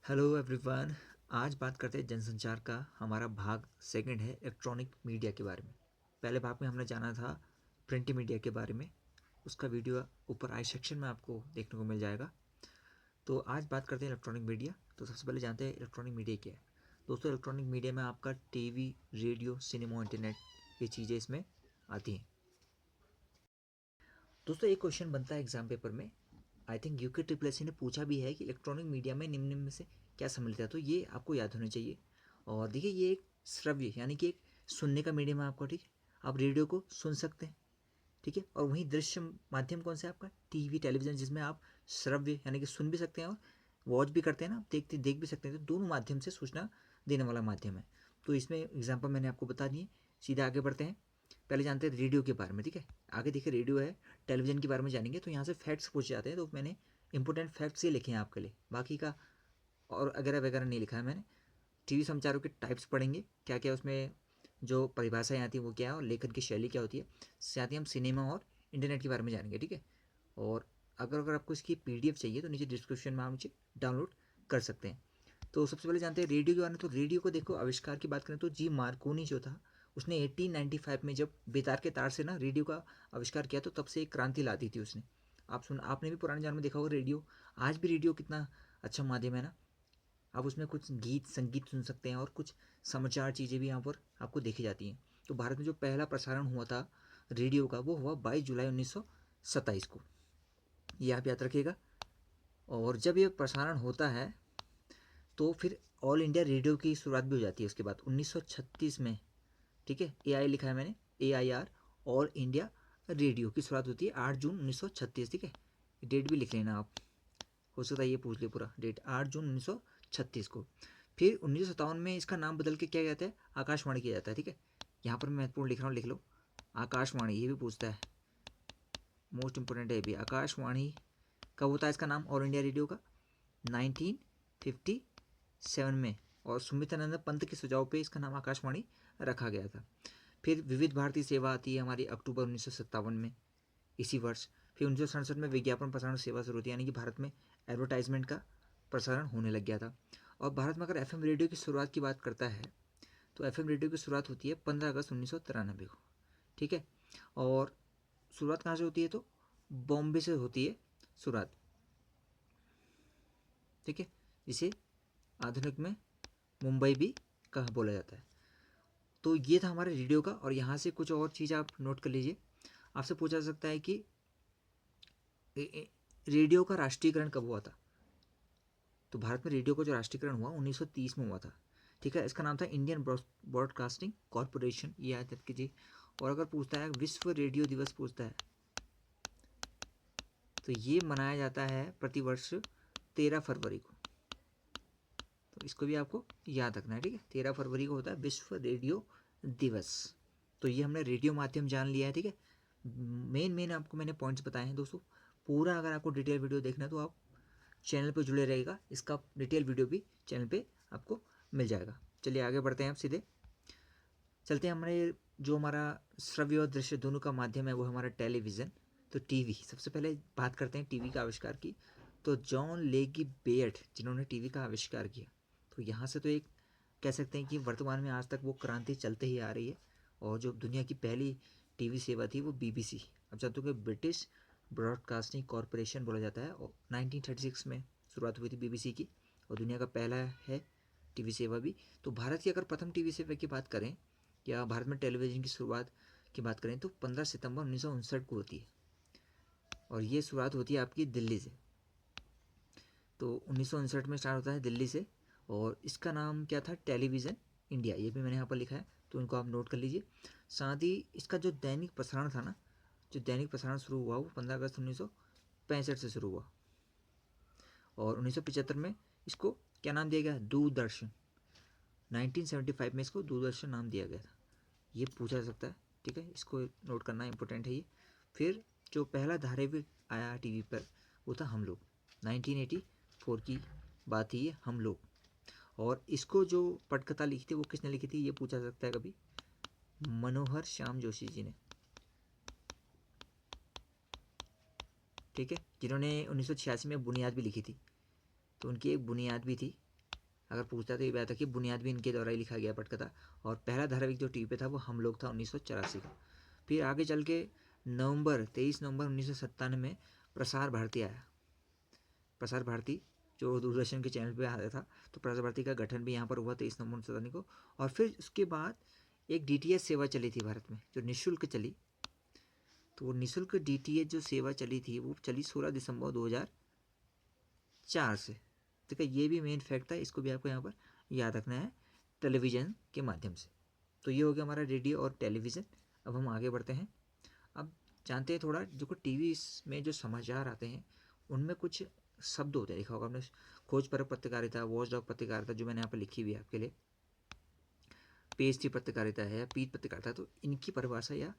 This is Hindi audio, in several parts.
Hello everyone. आज बात करते हैं जनसंचार का। हमारा भाग सेकंड है इलेक्ट्रॉनिक मीडिया के बारे में। पहले भाग में हमने जाना था प्रिंट मीडिया के बारे में। उसका वीडियो ऊपर आई सेक्शन में आपको देखने को मिल जाएगा। तो आज बात करते हैं इलेक्ट्रॉनिक मीडिया। तो सबसे पहले जानते हैं इलेक्ट्रॉनिक मीडिया क्या है। दोस्तों, इलेक्ट्रॉनिक मीडिया में आपका टीवी, रेडियो, सिनेमा, इंटरनेट, ये चीज़ें इसमें आती हैं। दोस्तों, एक क्वेश्चन बनता है एग्जाम पेपर में। I think UK triple S ने पूछा भी है कि इलेक्ट्रॉनिक मीडिया में निम्न में से क्या सम्मिलित है। तो ये आपको याद होना चाहिए। और देखिए, ये एक श्रव्य यानी कि एक सुनने का मीडियम है आपका। ठीक है, आप रेडियो को सुन सकते हैं। ठीक है, और वहीं दृश्य माध्यम कौन सा है आपका? टीवी, टेलीविज़न, जिसमें आप श्रव्य यानी कि सुन भी सकते हैं और वॉच भी करते हैं ना, देख भी सकते हैं। तो दोनों माध्यम से सूचना देने वाला माध्यम है। तो इसमें एग्जाम्पल मैंने आपको बता दिए। सीधे आगे बढ़ते हैं। पहले जानते हैं रेडियो के बारे में। ठीक है, आगे देखिए रेडियो है। टेलीविज़न के बारे में जानेंगे तो यहाँ से फैक्ट्स पूछ जाते हैं। तो मैंने इंपॉर्टेंट फैक्ट्स ही लिखे हैं आपके लिए, बाकी का और वगैरह वगैरह नहीं लिखा है मैंने। टीवी समाचारों के टाइप्स पढ़ेंगे, क्या क्या उसमें जो परिभाषाएँ आती हैं वो क्या है, और लेखन की शैली क्या होती है। साथ ही हम सिनेमा और इंटरनेट के बारे में जानेंगे। ठीक है, और अगर आपको इसकी पीडीएफ चाहिए तो नीचे डिस्क्रिप्शन में आप नीचे डाउनलोड कर सकते हैं। तो सबसे पहले जानते हैं रेडियो के बारे में। तो रेडियो को देखो, आविष्कार की बात करें तो जी मार्कोनी जो था, उसने 1895 में जब बेतार के तार से ना रेडियो का आविष्कार किया, तो तब से एक क्रांति ला दी थी उसने। आपने भी पुराने जमाने में देखा होगा रेडियो। आज भी रेडियो कितना अच्छा माध्यम है ना। आप उसमें कुछ गीत संगीत सुन सकते हैं और कुछ समाचार चीज़ें भी यहाँ पर आपको देखी जाती हैं। तो भारत में जो पहला प्रसारण हुआ था रेडियो का, वो हुआ 22 जुलाई 1927 को। ये आप याद रखिएगा। और जब ये प्रसारण होता है तो फिर ऑल इंडिया रेडियो की शुरुआत भी हो जाती है उसके बाद 1936 में। ठीक है, AI लिखा है मैंने, AIR। ऑल इंडिया रेडियो की शुरुआत होती है 8 जून 1936। ठीक है, डेट भी लिख लेना आप, हो सकता है ये पूछ ले पूरा डेट, 8 जून 1936 को। फिर 1957 में इसका नाम बदल के क्या कहते हैं, आकाशवाणी किया जाता है। ठीक है, यहाँ पर मैं महत्वपूर्ण लिख रहा हूँ, लिख लो आकाशवाणी। ये भी पूछता है, मोस्ट इंपोर्टेंट है ये भी। आकाशवाणी कब होता है इसका नाम ऑल इंडिया रेडियो का? 1957 में। और सुमित्रानंद पंत के सुझाव पे इसका नाम आकाशवाणी रखा गया था। फिर विविध भारती सेवा आती है हमारी अक्टूबर 1957 में, इसी वर्ष। फिर 1967 में विज्ञापन प्रसारण सेवा शुरू होती है, यानी कि भारत में एडवर्टाइजमेंट का प्रसारण होने लग गया था। और भारत में अगर FM रेडियो की शुरुआत की बात करता है तो FM रेडियो की शुरुआत होती है 15 अगस्त 1993 को। ठीक है, और शुरुआत कहाँ से होती है? तो बॉम्बे से होती है शुरुआत। ठीक है, जिसे आधुनिक में मुंबई भी कहा बोला जाता है। तो ये था हमारे रेडियो का। और यहाँ से कुछ और चीज़ आप नोट कर लीजिए। आपसे पूछा जा सकता है कि रेडियो का राष्ट्रीयकरण कब हुआ था? तो भारत में रेडियो का जो राष्ट्रीयकरण हुआ 1930 में हुआ था। ठीक है, इसका नाम था इंडियन ब्रॉडकास्टिंग कॉरपोरेशन, ये याद कीजिए। और अगर पूछता है विश्व रेडियो दिवस पूछता है, तो ये मनाया जाता है प्रतिवर्ष 13 फरवरी को। तो इसको भी आपको याद रखना है। ठीक है, 13 फरवरी को होता है विश्व रेडियो दिवस। तो ये हमने रेडियो माध्यम जान लिया है। ठीक है, मेन आपको मैंने पॉइंट्स बताए हैं दोस्तों। पूरा अगर आपको डिटेल वीडियो देखना है तो आप चैनल पर जुड़े रहेगा, इसका डिटेल वीडियो भी चैनल पे आपको मिल जाएगा। चलिए आगे बढ़ते हैं, आप सीधे चलते हैं। हमारा श्रव्य और दृश्य दोनों का माध्यम है वो हमारा टेलीविज़न। तो टीवी, सबसे पहले बात करते हैं टीवी का आविष्कार की। तो जॉन लेगी बेयर्ड, जिन्होंने टीवी का आविष्कार किया। तो यहाँ से तो एक कह सकते हैं कि वर्तमान में आज तक वो क्रांति चलते ही आ रही है। और जो दुनिया की पहली टीवी सेवा थी वो BBC, अब जानते हो कि ब्रिटिश ब्रॉडकास्टिंग कॉरपोरेशन बोला जाता है। और 1936 में शुरुआत हुई थी BBC की, और दुनिया का पहला है टीवी सेवा भी। तो भारत की अगर प्रथम टीवी सेवा की बात करें या भारत में टेलीविज़न की शुरुआत की बात करें तो 15 सितंबर 1959 को होती है। और ये शुरुआत होती है आपकी दिल्ली से। तो 1959 में स्टार्ट होता है दिल्ली से। और इसका नाम क्या था? टेलीविज़न इंडिया, ये भी मैंने यहाँ पर लिखा है, तो इनको आप नोट कर लीजिए। साथ ही इसका जो दैनिक प्रसारण था ना, जो दैनिक प्रसारण शुरू हुआ वो 15 अगस्त 1965 से शुरू हुआ। और 1975 में इसको क्या नाम दिया गया? दूरदर्शन। 1975 में इसको दूरदर्शन नाम दिया गया था। ये पूछा जा सकता है। ठीक है, इसको नोट करना इंपॉर्टेंट है ये। फिर जो पहला धारावाहिक आया टीवी पर वो था हम लोग, 1984 की बात थी ये, हम लोग। और इसको जो पटकथा लिखी थी वो किसने लिखी थी, ये पूछा जा सकता है कभी। मनोहर श्याम जोशी जी ने। ठीक है, जिन्होंने 1986 में बुनियाद भी लिखी थी। तो उनकी एक बुनियाद भी थी अगर पूछता तो ये बात है कि बुनियाद भी इनके द्वारा ही लिखा गया पटकथा। और पहला धारावाहिक जो टीवी पे था वो हम लोग था 1984 का। फिर आगे चल के 23 नवंबर 1997 में प्रसार भारती आया। प्रसार भारती जो दूरदर्शन के चैनल पे आता था, तो प्रसार भारती का गठन भी यहाँ पर हुआ 23 नवंबर 1997 को। और फिर उसके बाद एक DTH सेवा चली थी भारत में, जो निःशुल्क चली। तो वो निःशुल्क DTH जो सेवा चली थी वो चली 16 दिसंबर 2004 से। ठीक है, ये भी मेन फैक्ट था, इसको भी आपको यहाँ पर याद रखना है, टेलीविज़न के माध्यम से। तो ये हो गया हमारा रेडियो और टेलीविज़न। अब हम आगे बढ़ते हैं। अब जानते हैं थोड़ा, जो को टीवी में जो समाचार आते हैं उनमें कुछ शब्द होते हैं, देखा होगा आपने, खोजपरक पत्रकारिता, वॉचडॉग पत्रकारिता, जो मैंने यहाँ पर लिखी हुई है आपके लिए, पेज 3 पत्रकारिता है या पीठ पत्रकारिता। तो इनकी परिभाषा या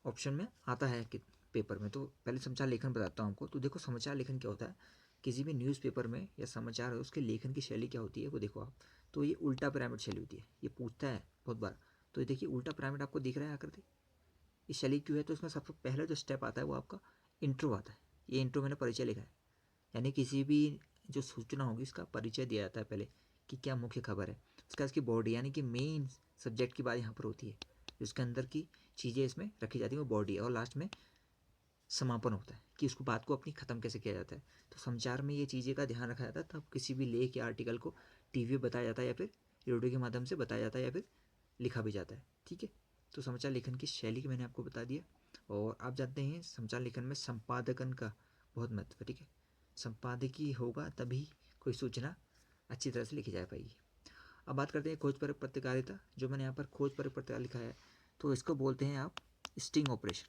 ऑप्शन में आता है कि पेपर में। तो पहले समाचार लेखन बताता हूँ आपको। तो देखो, समाचार लेखन क्या होता है, किसी भी न्यूज़पेपर में या समाचार है उसके लेखन की शैली क्या होती है वो देखो आप। तो ये उल्टा पिरामिड शैली होती है, ये पूछता है बहुत बार। तो ये देखिए उल्टा पिरामिड आपको दिख रहा है आकृति, ये शैली क्यों है? तो इसमें सबसे पहला जो स्टेप आता है वो आपका इंट्रो आता है। ये इंट्रो मैंने परिचय लिखा है, यानी किसी भी जो सूचना होगी इसका परिचय दिया जाता है पहले कि क्या मुख्य खबर है। उसका इसकी बॉडी, यानी कि मेन सब्जेक्ट की बात यहाँ पर होती है, उसके अंदर की चीज़ें इसमें रखी जाती है, वो बॉडी है। और लास्ट में समापन होता है कि उसको बात को अपनी ख़त्म कैसे किया जाता है। तो समाचार में ये चीज़ें का ध्यान रखा जाता है। तब किसी भी लेख या आर्टिकल को टीवी पे बताया जाता है या फिर रेडियो के माध्यम से बताया जाता है या फिर लिखा भी जाता है। ठीक है, तो समाचार लेखन की शैली की मैंने आपको बता दिया। और आप जानते हैं समाचार लेखन में संपादकन का बहुत महत्व है। ठीक है, संपादकीय होगा तभी कोई सूचना अच्छी तरह से लिखी जा पाएगी। अब बात करते हैं खोजपरक पत्रकारिता। जो मैंने यहाँ पर खोजपरक पत्रकारिता लिखा है, तो इसको बोलते हैं आप स्टिंग ऑपरेशन।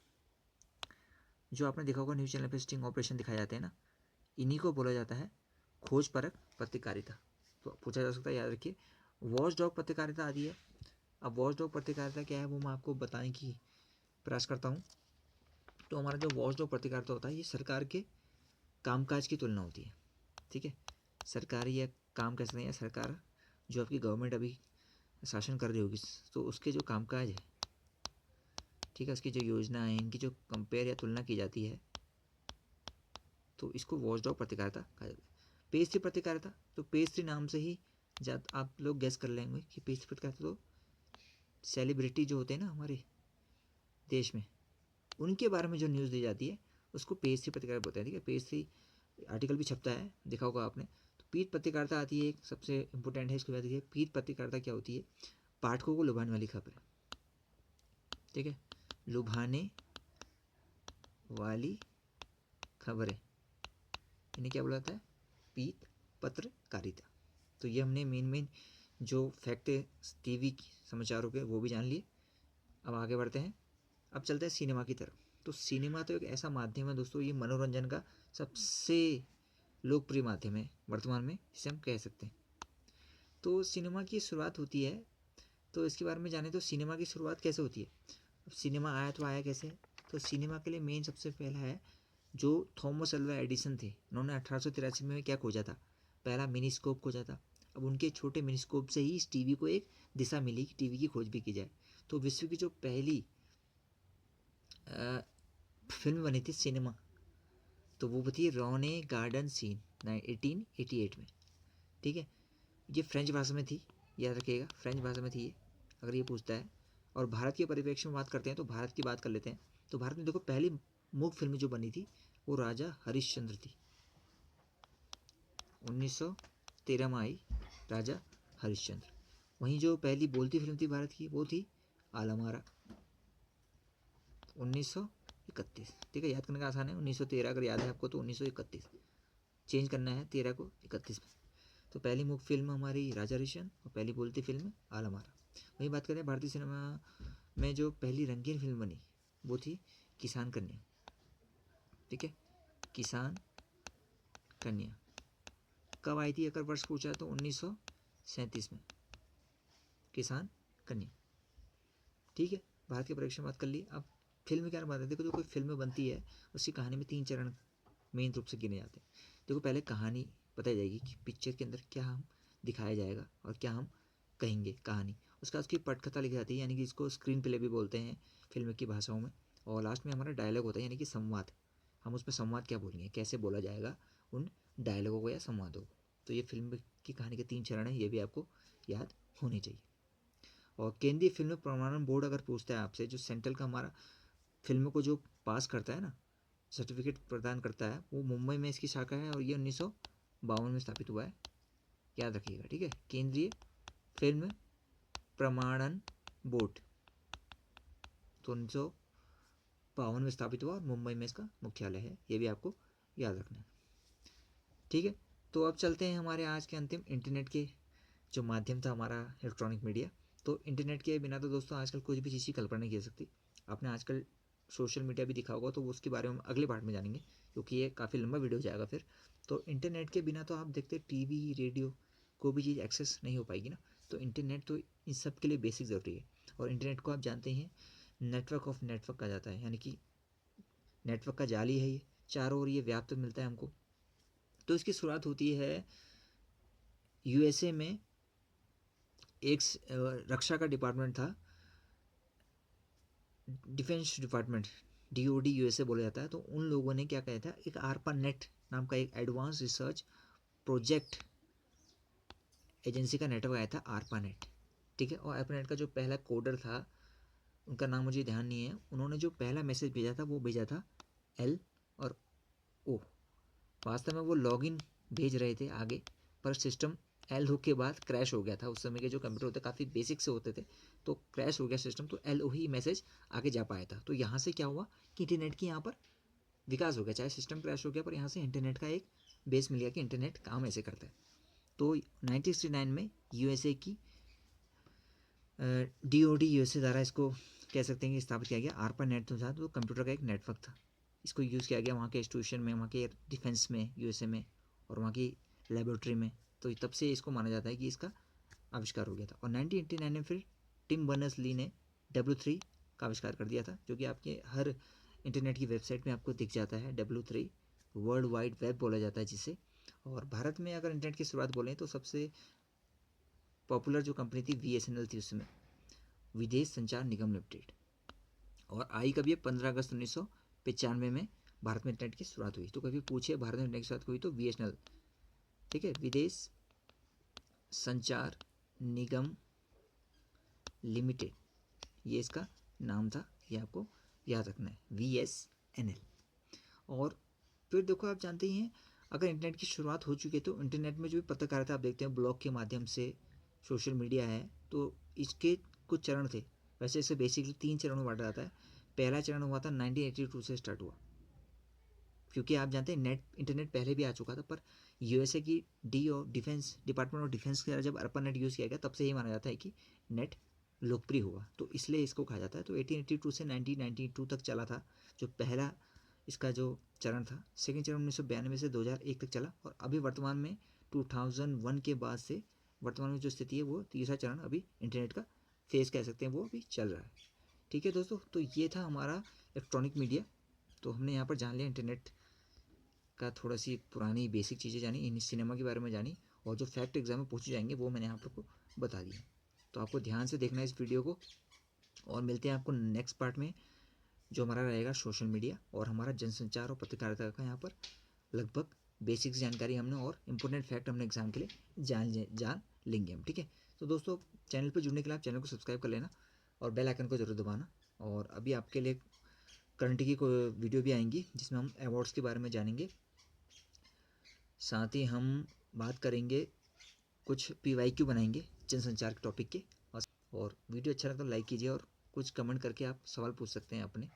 जो आपने देखा होगा न्यूज़ चैनल पर स्टिंग ऑपरेशन दिखाए जाते हैं ना, इन्हीं को बोला जाता है खोजपरक पत्रकारिता। तो पूछा जा सकता है, याद रखिए। वॉच डॉग पत्रकारिता आदि है। अब वॉच डॉग पत्रकारिता क्या है वो मैं आपको बताने की प्रयास करता हूँ। तो हमारा जो वॉच डॉग पत्रकारिता होता है, ये सरकार के कामकाज की तुलना होती है। ठीक है, सरकारी या काम कह सकते हैं, या सरकार जो आपकी गवर्नमेंट अभी शासन कर रही होगी, तो उसके जो कामकाज है, ठीक है, उसकी जो योजना है, इनकी जो कंपेयर या तुलना की जाती है, तो इसको वॉचडॉग पत्रकारिता कहा जाता है। पेज 3 पत्रकारिता, तो पेज 3 नाम से ही आप लोग गैस कर लेंगे कि पेज 3 पत्रकारिता तो सेलिब्रिटी जो होते हैं ना हमारे देश में, उनके बारे में जो न्यूज़ दी जाती है उसको पेज 3 पत्रकारिता बोलते हैं। ठीक है, पेज 3 आर्टिकल भी छपता है, देखा होगा आपने। तो पीठ पत्रकारिता आती है, एक सबसे इंपॉर्टेंट है, इसको याद रखिए। पीठ पत्रकारिता क्या होती है? पाठकों को लुभाने वाली खबर। ठीक है, लुभाने वाली खबरें, इन्हें क्या बोला जाता है? पीठ पत्रकारिता। तो ये हमने मेन जो फैक्ट है टीवी समाचारों के वो भी जान लिए। अब आगे बढ़ते हैं, अब चलते हैं सिनेमा की तरफ। तो सिनेमा तो एक ऐसा माध्यम है दोस्तों, ये मनोरंजन का सबसे लोकप्रिय माध्यम है वर्तमान में, जिसे हम कह सकते हैं। तो सिनेमा की शुरुआत होती है, तो इसके बारे में जाने। तो सिनेमा की शुरुआत कैसे होती है? अब सिनेमा आया तो आया कैसे? तो सिनेमा के लिए मेन सबसे पहला है जो थॉमस अल्वा एडिसन थे, उन्होंने 1883 में क्या खोजा था? पहला मिनीस्कोप खोजा था। अब उनके छोटे मिनीस्कोप से ही इस टीवी को एक दिशा मिली कि टीवी की खोज भी की जाए। तो विश्व की जो पहली फिल्म बनी थी सिनेमा, तो वो थी रोने गार्डन सीन 1888 में। ठीक है, ये फ्रेंच भाषा में थी, याद रखिएगा, फ्रेंच भाषा में थी ये, अगर ये पूछता है। और भारत के परिप्रेक्ष्य में बात करते हैं, तो भारत की बात कर लेते हैं। तो भारत में देखो पहली मूक फिल्म जो बनी थी वो राजा हरिश्चंद्र थी, 1913 में आई राजा हरिश्चंद्र। वहीं जो पहली बोलती फिल्म थी भारत की वो थी आलमारा, 1931। ठीक है, याद करने का आसान है, 1913 अगर याद है आपको तो 1931 चेंज करना है 13 को 31 में। तो पहली मूक फिल्म हमारी राजा हरिश्चंद्र और पहली बोलती फिल्म आलमारा। वहीं बात करें भारतीय सिनेमा में जो पहली रंगीन फिल्म बनी वो थी किसान कन्या। ठीक है, किसान कन्या कब आई थी? अगर वर्ष पूछा तो 1937 में, किसान कन्या। ठीक है, भारत के परिप्रेक्ष्य में बात कर ली। अब फिल्म क्या बात है, देखो जो कोई फिल्म बनती है उसकी कहानी में 3 चरण मेन रूप से गिने जाते हैं। देखो पहले कहानी बताई जाएगी कि पिक्चर के अंदर क्या हम दिखाया जाएगा और क्या हम कहेंगे कहानी। उसके बाद उसकी पटकथा लिखी जाती है, यानी कि इसको स्क्रीन प्ले भी बोलते हैं फिल्म की भाषाओं में। और लास्ट में हमारा डायलॉग होता है, यानी कि संवाद। हम उसमें संवाद क्या बोलेंगे, कैसे बोला जाएगा उन डायलॉगों को या संवादों को। तो ये फिल्म की कहानी के 3 चरण हैं, ये भी आपको याद होने चाहिए। और केंद्रीय फिल्म प्रमाणन बोर्ड अगर पूछता है आपसे, जो सेंट्रल का हमारा फिल्मों को जो पास करता है ना, सर्टिफिकेट प्रदान करता है, वो मुंबई में इसकी शाखा है और ये 1952 में स्थापित हुआ है, याद रखिएगा, ठीक है। केंद्रीय फिल्म प्रमाणन बोर्ड तो 1952 में स्थापित हुआ और मुंबई में इसका मुख्यालय है, ये भी आपको याद रखना है, ठीक है। तो अब चलते हैं हमारे आज के अंतिम, इंटरनेट के जो माध्यम था हमारा इलेक्ट्रॉनिक मीडिया। तो इंटरनेट के बिना तो दोस्तों आजकल कुछ भी चीज़ की कल्पना नहीं की जा सकती। आपने आजकल सोशल मीडिया भी दिखा होगा, तो उसके बारे में हम अगले पार्ट में जानेंगे, क्योंकि ये काफ़ी लंबा वीडियो हो जाएगा फिर। तो इंटरनेट के बिना तो आप देखते टीवी रेडियो कोई भी चीज़ एक्सेस नहीं हो पाएगी ना। तो इंटरनेट तो इन सब के लिए बेसिक ज़रूरी है। और इंटरनेट को आप जानते हैं नेटवर्क ऑफ नेटवर्क कहा जाता है, यानी कि नेटवर्क का जाल ही है ये, चारों ओर ये व्याप्त मिलता है हमको। तो इसकी शुरुआत होती है यूएसए में, एक रक्षा का डिपार्टमेंट था, डिफेंस डिपार्टमेंट, डीओडी यूएसए बोला जाता है। तो उन लोगों ने क्या कहा था, एक आरपा नेट नाम का एक एडवांस रिसर्च प्रोजेक्ट एजेंसी का नेटवर्क आया था, आरपा नेट, ठीक है। और आरपा नेट का जो पहला कोडर था, उनका नाम मुझे ध्यान नहीं है, उन्होंने जो पहला मैसेज भेजा था वो भेजा था एल और ओ। वास्तव में वो लॉगिन भेज रहे थे आगे, पर सिस्टम एल हो के बाद क्रैश हो गया था। उस समय के जो कंप्यूटर होते काफ़ी बेसिक से होते थे, तो क्रैश हो गया सिस्टम, तो एल ओ ही मैसेज आगे जा पाया था। तो यहाँ से क्या हुआ कि इंटरनेट की यहाँ पर विकास हो गया, चाहे सिस्टम क्रैश हो गया पर यहाँ से इंटरनेट का एक बेस मिल गया कि इंटरनेट काम ऐसे करता है। तो 1969 में यूएसए की डीओडी यूएसए द्वारा इसको कह सकते हैं कि स्थापित किया गया। आरपा नेट तो था, तो कंप्यूटर का एक नेटवर्क था, इसको यूज़ किया गया वहाँ के इंस्टीट्यूशन में, वहाँ के डिफेंस में यूएसए में, और वहाँ की लेबोरेटरी में। तो तब से इसको माना जाता है कि इसका आविष्कार हो गया था। और 1989 में फिर टिम बर्नर्स ली ने W3 का आविष्कार कर दिया था, जो कि आपके हर इंटरनेट की वेबसाइट में आपको दिख जाता है। W3 वर्ल्ड वाइड वेब बोला जाता है जिसे। और भारत में अगर इंटरनेट की शुरुआत बोलें तो सबसे पॉपुलर जो कंपनी थी VSNL थी उसमें, विदेश संचार निगम लिमिटेड। और आई कभी है 15 अगस्त 1995 में भारत में इंटरनेट की शुरुआत हुई। तो कभी पूछे भारत में इंटरनेट की शुरुआत हुई तो VSNL, ठीक है, विदेश संचार निगम लिमिटेड, ये इसका नाम था, ये आपको याद रखना है, VSNL। और फिर देखो, आप जानते ही हैं अगर इंटरनेट की शुरुआत हो चुकी है तो इंटरनेट में जो भी पत्रकारिता आप देखते हैं ब्लॉग के माध्यम से, सोशल मीडिया है, तो इसके कुछ चरण थे। वैसे इसे बेसिकली 3 चरणों में बांटा जाता है। पहला चरण हुआ था 1982 से स्टार्ट हुआ, क्योंकि आप जानते हैं इंटरनेट पहले भी आ चुका था, पर यूएसए की डी और डिफेंस डिपार्टमेंट ऑफ डिफेंस के द्वारा जब अर्पन नेट यूज़ किया गया, तब से ये माना जाता है कि नेट लोकप्रिय हुआ, तो इसलिए इसको कहा जाता है। तो 1882 से 1992 तक चला था जो पहला इसका जो चरण था। सेकेंड चरण 1992 से 2001 तक चला, और अभी वर्तमान में 2001 के बाद से वर्तमान में जो स्थिति है वो तीसरा चरण अभी इंटरनेट का फेज कह सकते हैं, वो अभी चल रहा है, ठीक है दोस्तों। तो ये था हमारा इलेक्ट्रॉनिक मीडिया। तो हमने यहाँ पर जान लिया इंटरनेट का थोड़ा सी पुरानी बेसिक चीज़ें जानी, इन सिनेमा के बारे में जानी, और जो फैक्ट एग्जाम में पूछे जाएंगे वो मैंने आप लोग को बता दिया। तो आपको ध्यान से देखना है इस वीडियो को, और मिलते हैं आपको नेक्स्ट पार्ट में, जो हमारा रहेगा सोशल मीडिया और हमारा जनसंचार और पत्रकारिता का। यहाँ पर लगभग बेसिक्स जानकारी हमने और इम्पोर्टेंट फैक्ट हमने एग्जाम के लिए जान लेंगे हम, ठीक है। तो दोस्तों, चैनल पर जुड़ने के लिए आप चैनल को सब्सक्राइब कर लेना और बेल आइकन को जरूर दबाना। और अभी आपके लिए करंट की कोई वीडियो भी आएंगी जिसमें हम अवार्ड्स के बारे में जानेंगे, साथ ही हम बात करेंगे, कुछ PYQ बनाएंगे जनसंचार के टॉपिक के। और वीडियो अच्छा लगता तो लाइक कीजिए, और कुछ कमेंट करके आप सवाल पूछ सकते हैं अपने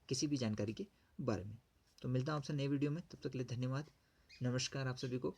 किसी भी जानकारी के बारे में। तो मिलता हूँ आपसे नए वीडियो में, तब तक के लिए धन्यवाद, नमस्कार आप सभी को।